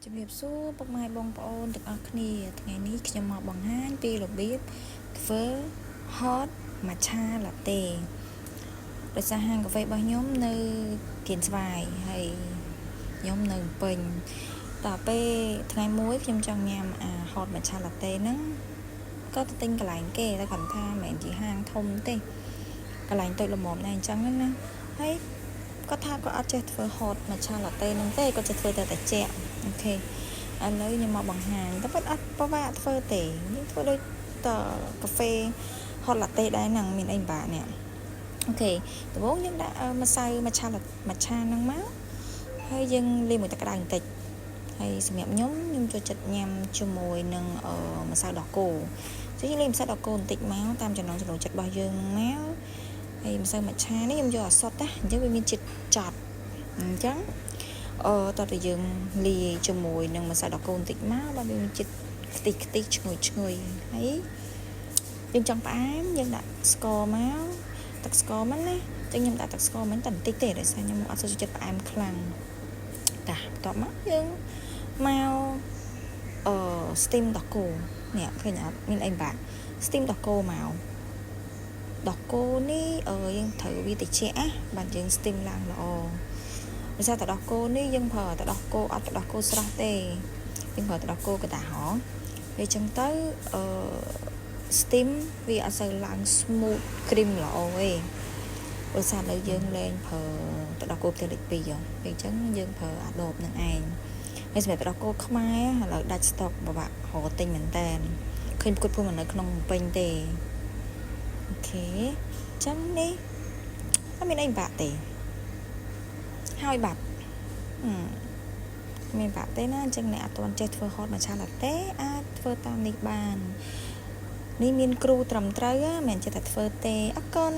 ជំរាបសួរពុកម៉ែបងប្អូនទាំងអស់គ្នាថ្ងៃនេះខ្ញុំមកបង្ហាញពីរបៀបធ្វើ hot matcha latte ដោយសារហាងកាហ្វេរបស់ខ្ញុំនៅគៀនស្វាយហើយខ្ញុំនៅពេញតពេលថ្ងៃមួយខ្ញុំចង់ញ៉ាំhot matcha latte ហ្នឹងក៏ទៅទិញកន្លែងគេតែគាត់ថាមិនមែនជាហាងធំទេកន្លែងតូចល្មមដែរអញ្ចឹងណាហើយគាត់ថាគាត់អត់ចេះធ្វើ hot matcha latte ហ្នឹងទេគាត់ចេះធ្វើតែត្រជាក់អូខេឥឡូវខ្ញុំមកបង្ហាញតែពិតអត់ពិបាកធ្វើទេយើងធ្វើដូចតកាហ្វេ hot latte ដែរហ្នឹងមានអីពិបាកនេះអូខេដំបូងយើងដាក់ម្សៅ matcha ហ្នឹងមកហើយយើងលាយមួយទឹកក្តៅបន្តិចហើយសម្រាប់ខ្ញុំចូលចិត្តញ៉ាំជាមួយនឹងម្សៅដោះគោចឹងយើងលាយម្សៅដោះគោបន្តិចមកតាមចំណង់ចំណូលចិត្តរបស់យើងមកហើយម្សៅ matcha នេះខ្ញុំយកឲ្យសុទ្ធណាអញ្ចឹងវាមានជាតិចត់អញ្ចឹងតើយើងលាយជាមួយនឹងម្សៅដោះគោបន្តិចមកដល់វាមានជាតិខ្ទិះឈ្ងុយហើយយើងចង់ផ្អែមយើងដាក់ស្ករមកទឹកស្ករមិនណាចឹងខ្ញុំដាក់ទឹកស្ករមិនតែបន្តិចទេដោយសារខ្ញុំអត់សូវចិត្តផ្អែមខ្លាំងតាបន្ទាប់មកយើងមកsteam ដោះគោនេះឃើញអត់មានអីបាក់ steam ដោះគោមកដោះគោនេះយើងត្រូវវាត្រជាក់ណាបាទយើង steam ឡើងល្អដោយសារតែដោះគោនេះយើងប្រើតែដោះគោអត់តែដោះគោស្រស់ទេយើងប្រើតែដោះគោកតាហោពេលចឹងទៅsteam វាអត់សូវឡើង smooth cream ល្អទេដោយសារនៅយើងលែងប្រើតែដោះគោផ្ទះលេខ2ពេលអញ្ចឹងយើងប្រើអាដបនឹងឯងហើយសម្រាប់ដោះគោខ្មែរឥឡូវដាច់ stock បបាក់រកទិញមែនតើឃើញគាត់ពុំនៅក្នុងពេញទេអូខេចឹងនេះអត់មានអីបាក់ទេហើយបាត់មានបាក់ទេណាអញ្ចឹងអ្នកអត់ទាន់ចេះធ្វើ hot matcha latte អាចធ្វើតាមនេះបាននេះមានគ្រូត្រឹមត្រូវមិនមែនចេះតែធ្វើទេអរគុណ